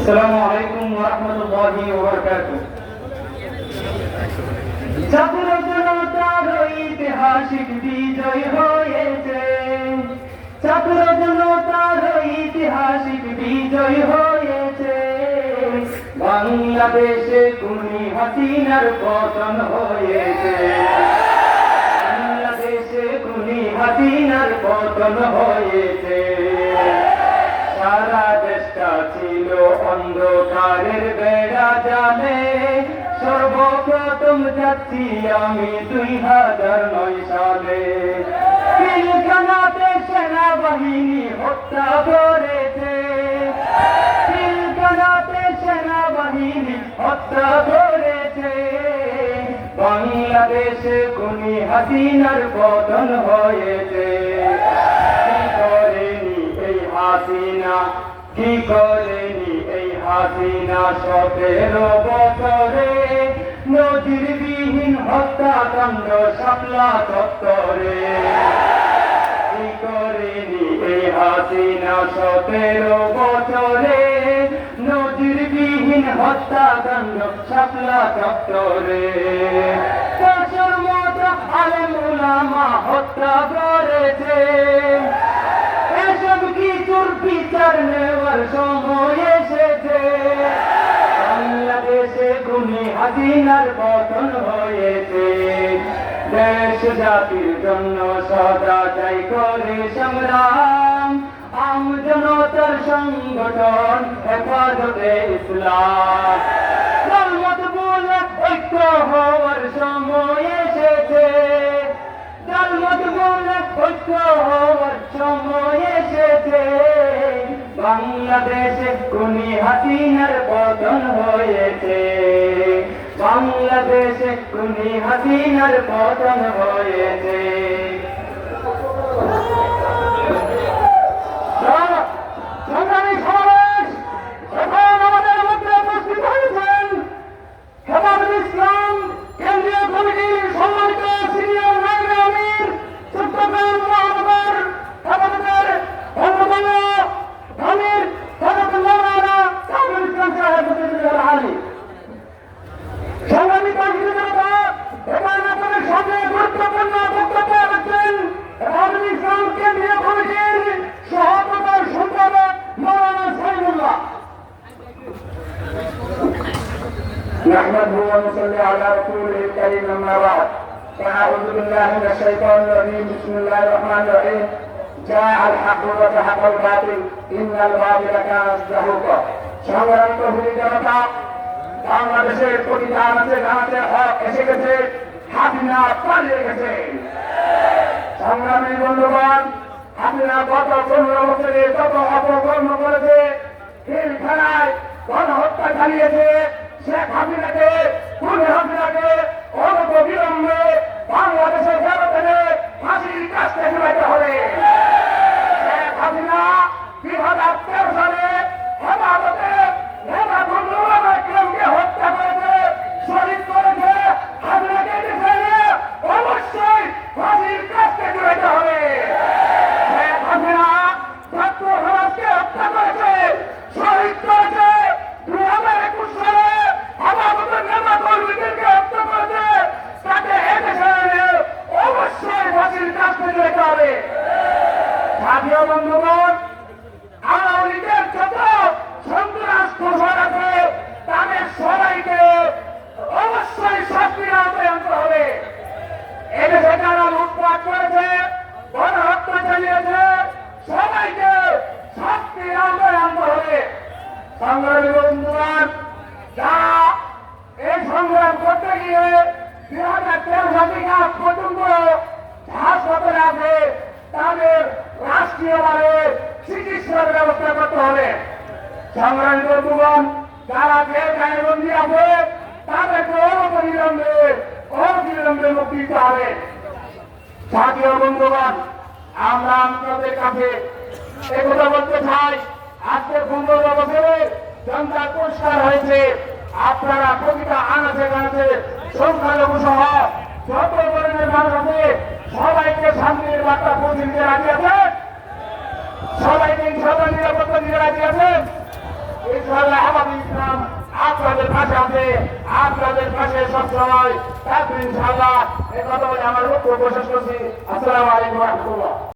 আসসালামু আলাইকুম ওয়া রাহমাতুল্লাহি ওয়া বারাকাতুহু। ছাত্র জনতার ঐতিহাসিক বিজয় হয়েছে, ছাত্র জনতার ঐতিহাসিক বিজয় হয়েছে। বাংলাদেশে খুনি হাসিনার পতন হয়েছে, বাংলাদেশে খুনি হাসিনার পতন হয়েছে। সারা দেশটা ছিল অন্ধকারের বেড়া জালে, সর্বপ্রথম যাচ্ছি আমি 2009 সালে। পিলখানাতে সেনাবাহিনী হত্যা করেছে, পিলখানাতে সেনাবাহিনী হত্যা করেছে। বাংলাদেশে খুনি হাসিনার পতন হয়েছে। কি করেনি এই হাসিনা, কি করেনি এই হাসিনা 17 বছরে, নজিরবিহীন হত্যাকাণ্ড শাপলা চত্বরে। কি করেনি এই হাসিনা 17 বছরে, নজিরবিহীন হত্যাকাণ্ড শাপলা চত্বরে। 500 মতো আলেম উলামা হত্যা করেছে। এসব কিছুর বিচার নেওয়ার সময় এসেছে। বাংলাদেশে খুনি হাসিনার পতন হয়েছে। দেশ জাতির জন্য সদা চাই করে সংগ্রাম, আম জনতার সংগঠন হেফাজতে ইসলাম। দলমত বলে ঐক্য হওয়ার সময় এসেছে, দলমত বলে ঐক্য হওয়ার সময় এসেছে। বাংলাদেশে খুনি হাসিনার পতন হয়েছে, বাংলাদেশে খুনি হাসিনার পতন হয়েছে। সংগ্রামী সমাবেশ, এখন আমাদের মধ্যে উপস্থিত হয়েছেন হেফাজতে ইসলাম কেন্দ্রীয় কমিটির সম্মানিত সিনিয়র নায়েবে আমির চট্টগ্রাম মহানগর হেফাজতের অন্যতম আমির হযরত মাওলানা কামরুল ইসলাম সাহেব আলী। সংগ্রামী তাহির জনতা, এবার আপনাদের সামনে গুরুত্বপূর্ণ বক্তব্য রাখছেন হেফাজতে ইসলাম কেন্দ্রীয় কমিটির সহকারী সম্পাদক মাওলানা সাইফুল্লাহ। نحمده ونصلي على رسوله الكريم أما بعد، فأعوذ بالله من الشيطان الرجيم. بسم الله الرحمن الرحيم. جاء الحق وزهق الباطل إن الباطل كان زهوقا। সংগ্রামিত ভূমি জনতা, বাংলাদেশের প্রতিটা আনাচে কানাচে হক এসে গেছে, হাসিনা পালিয়ে গেছে। সংগ্রামী বন্ধুগণ, হাসিনা গত 15 বছরে যত অপকর্ম করেছে, জেলখানায় গণহত্যা চালিয়েছে, শেখ হাসিনাকে, খুনি হাসিনাকে অনতিবিলম্বে বাংলাদেশে ফেরত এনে ফাঁসির কাছে ঝুলাইতে হবে। শেখ হাসিনা 2013 সালে হেফাজতে হেফাজতুল উলামা ইকরামকে হত্যা করেছে, শহীদ করেছে। হাসিনাকে দেশে এনে অবশ্যই ফাঁসির কাছে ঝুলাইতে হবে। শেখ হাসিনা ছাত্র সমাজকে হত্যা করেছে, শহীদ করেছে। 2021 সালে হেফাজতের নেতা কর্মীদেরকে হত্যা করেছে, তাকে এদেশে এনে অবশ্যই ফাঁসির কাছে ঝুলাইতে হবে। জাতীয় বন্ধুগণ, আওয়ামী লীগের যত সন্ত্রাস প্রচার আছে, তাদের সবাইকে অবশ্যই শাস্তির আওতায় আনতে হবে। এদেশে যারা লুটপাট করেছে, গণহত্যা চালিয়েছে, সবাইকে শাস্তির আওতায় আনতে হবে। সংগ্রামী বন্ধুগণ, যারা এই সংগ্রাম করতে গিয়ে 2013 সাল থেকে আজ পর্যন্ত হাসপাতালে আছে, তাদের রাষ্ট্রীয়ভাবে চিকিৎসার ব্যবস্থা করতে হবে। সংগ্রামী বন্ধুগণ, যারা জেলখানায় বন্দী আছে, তাদেরকে অবিলম্বে মুক্তি দিতে হবে। জাতীয় বন্ধুগণ, আমরা আপনাদের কাছে একথা বলতে চাই, আজকে 15 বছরে জনতা পুরস্কার হয়েছে। আপনারা প্রতিটা আনাচে কানাচে সংখ্যালঘু সহ যত ধরনের মানুষ আছে, সবাইকে শান্তির বার্তা পৌঁছে দিতে রাজি আছেন? সবাইকে ইনশাআল্লাহ নিরাপত্তা দিতে রাজি আছেন? ইনশাআল্লাহ আমাদের ইসলাম আপনাদের পাশে আছে, আপনাদের পাশে সবসময় থাকবে ইনশাআল্লাহ। এই কথা বলে আমার বক্তব্য শেষ করছি। আসসালামু আলাইকুম ওয়া রাহমাতুল্লাহ।